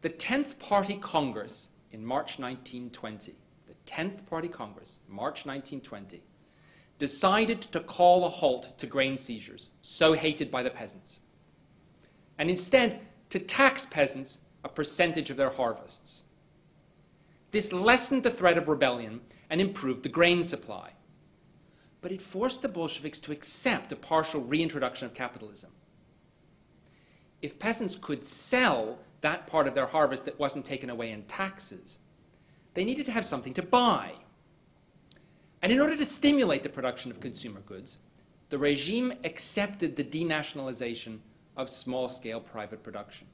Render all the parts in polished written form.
The 10th Party Congress in March 1920, the 10th Party Congress, March 1920, decided to call a halt to grain seizures, so hated by the peasants, and instead to tax peasants a percentage of their harvests. This lessened the threat of rebellion and improved the grain supply. But it forced the Bolsheviks to accept a partial reintroduction of capitalism. If peasants could sell that part of their harvest that wasn't taken away in taxes, they needed to have something to buy. And in order to stimulate the production of consumer goods, the regime accepted the denationalization of small-scale private production.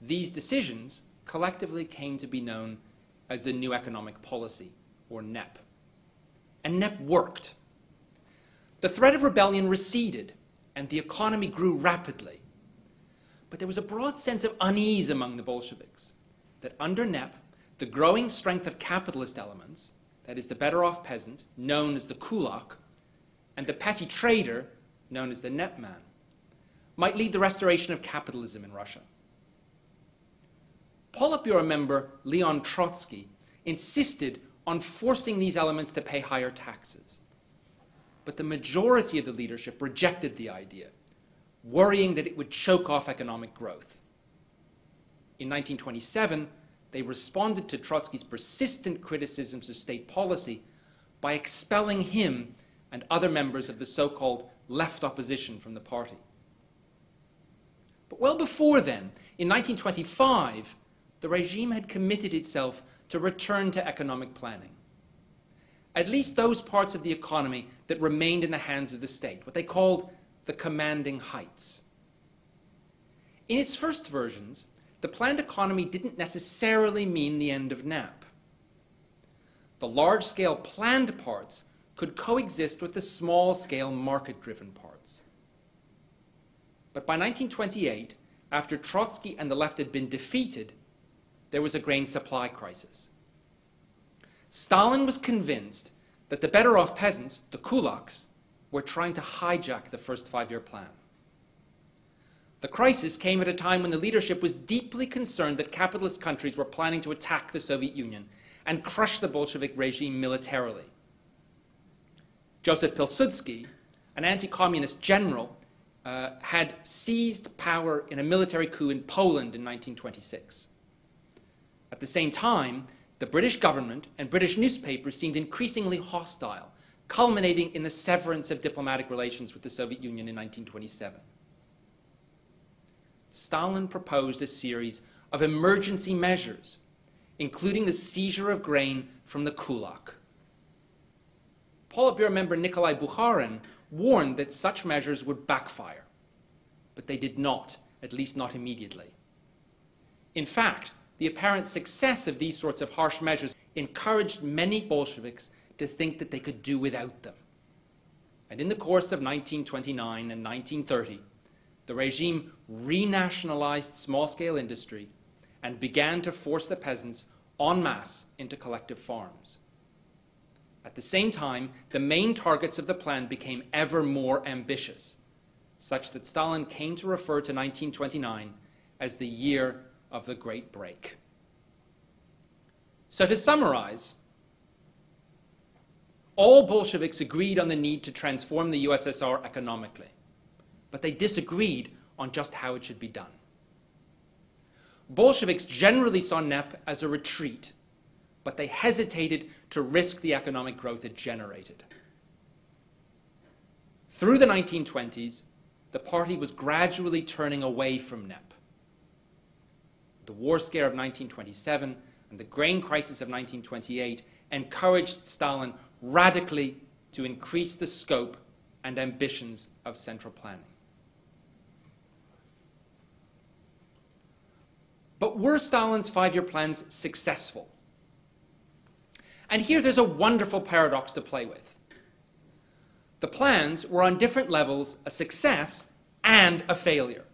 These decisions collectively came to be known as the New Economic Policy, or NEP. And NEP worked. The threat of rebellion receded, and the economy grew rapidly. But there was a broad sense of unease among the Bolsheviks that under NEP, the growing strength of capitalist elements, that is the better-off peasant, known as the kulak, and the petty trader, known as the NEP man, might lead the restoration of capitalism in Russia. Politburo member Leon Trotsky insisted on forcing these elements to pay higher taxes. But the majority of the leadership rejected the idea, worrying that it would choke off economic growth. In 1927, they responded to Trotsky's persistent criticisms of state policy by expelling him and other members of the so-called left opposition from the party. But well before then, in 1925, the regime had committed itself to return to economic planning. At least those parts of the economy that remained in the hands of the state, what they called the commanding heights. In its first versions, the planned economy didn't necessarily mean the end of NEP. The large-scale planned parts could coexist with the small-scale market-driven parts. But by 1928, after Trotsky and the left had been defeated, there was a grain supply crisis. Stalin was convinced that the better-off peasants, the kulaks, were trying to hijack the first five-year plan. The crisis came at a time when the leadership was deeply concerned that capitalist countries were planning to attack the Soviet Union and crush the Bolshevik regime militarily. Joseph Pilsudski, an anti-communist general, had seized power in a military coup in Poland in 1926. At the same time, the British government and British newspapers seemed increasingly hostile, culminating in the severance of diplomatic relations with the Soviet Union in 1927. Stalin proposed a series of emergency measures, including the seizure of grain from the kulak. Politburo member Nikolai Bukharin warned that such measures would backfire, but they did not, at least not immediately. In fact, the apparent success of these sorts of harsh measures encouraged many Bolsheviks to think that they could do without them. And in the course of 1929 and 1930, the regime renationalized small-scale industry and began to force the peasants en masse into collective farms. At the same time, the main targets of the plan became ever more ambitious, such that Stalin came to refer to 1929 as the year of the Great Break. So to summarize, all Bolsheviks agreed on the need to transform the USSR economically, but they disagreed on just how it should be done. Bolsheviks generally saw NEP as a retreat, but they hesitated to risk the economic growth it generated. Through the 1920s, the party was gradually turning away from NEP. The war scare of 1927 and the grain crisis of 1928 encouraged Stalin radically to increase the scope and ambitions of central planning. But were Stalin's five-year plans successful? And here there's a wonderful paradox to play with. The plans were on different levels a success and a failure.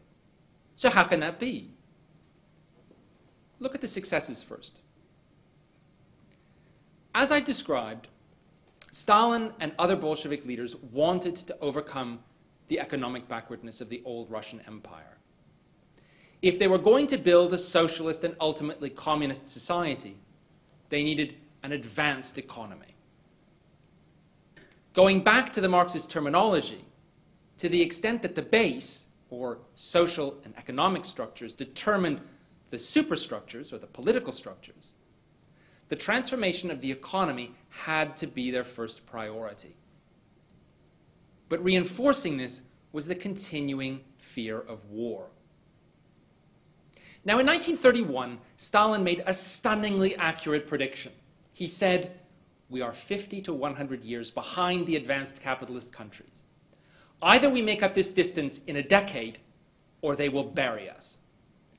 So how can that be? Look at the successes first. As I described, Stalin and other Bolshevik leaders wanted to overcome the economic backwardness of the old Russian Empire. If they were going to build a socialist and ultimately communist society, they needed an advanced economy. Going back to the Marxist terminology, to the extent that the base, or social and economic structures, determined the superstructures, or the political structures, the transformation of the economy had to be their first priority. But reinforcing this was the continuing fear of war. Now, in 1931, Stalin made a stunningly accurate prediction. He said, "We are 50 to 100 years behind the advanced capitalist countries. Either we make up this distance in a decade, or they will bury us."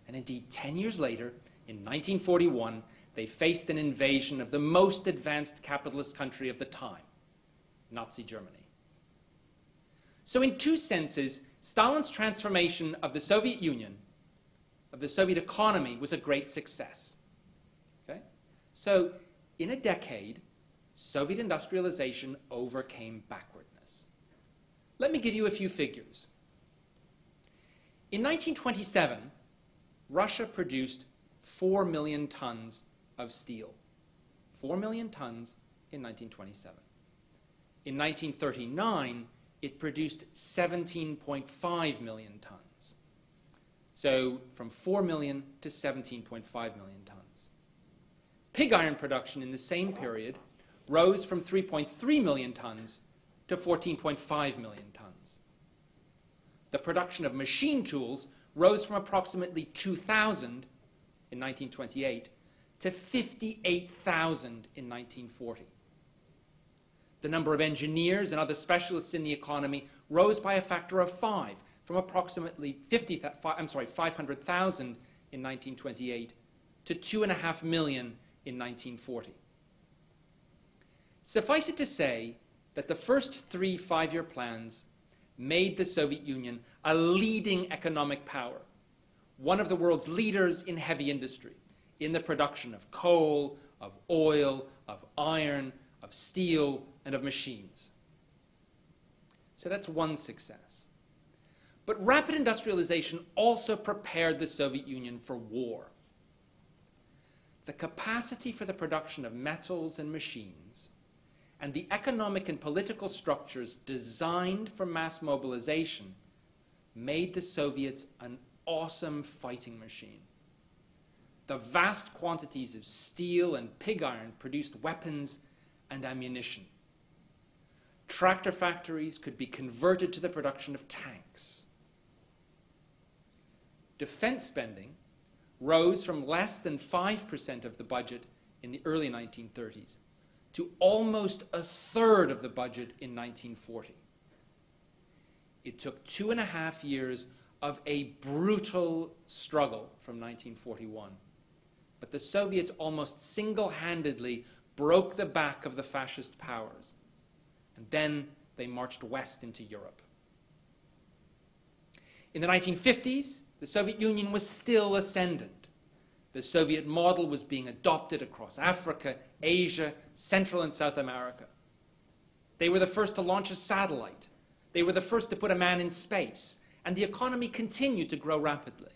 And indeed, 10 years later, in 1941, they faced an invasion of the most advanced capitalist country of the time, Nazi Germany. So in two senses, Stalin's transformation of the Soviet Union, of the Soviet economy, was a great success. Okay? So in a decade, Soviet industrialization overcame backwardness. Let me give you a few figures. In 1927, Russia produced 4 million tons of steel. 4 million tons in 1927. In 1939, it produced 17.5 million tons. So from 4 million to 17.5 million tons. Pig iron production in the same period rose from 3.3 million tons to 14.5 million tons. The production of machine tools rose from approximately 2,000 in 1928 to 58,000 in 1940. The number of engineers and other specialists in the economy rose by a factor of 5, from approximately 500,000 in 1928 to 2.5 million in 1940. Suffice it to say that the first 3 five-year plans made the Soviet Union a leading economic power, one of the world's leaders in heavy industry, in the production of coal, of oil, of iron, of steel, and of machines. So that's one success. But rapid industrialization also prepared the Soviet Union for war. The capacity for the production of metals and machines, and the economic and political structures designed for mass mobilization, made the Soviets an awesome fighting machine. The vast quantities of steel and pig iron produced weapons and ammunition. Tractor factories could be converted to the production of tanks. Defense spending rose from less than 5% of the budget in the early 1930s to almost a third of the budget in 1940. It took 2.5 years of a brutal struggle from 1941. But the Soviets almost single-handedly broke the back of the fascist powers. And then they marched west into Europe. In the 1950s, the Soviet Union was still ascendant. The Soviet model was being adopted across Africa, Asia, Central and South America. They were the first to launch a satellite. They were the first to put a man in space. And the economy continued to grow rapidly.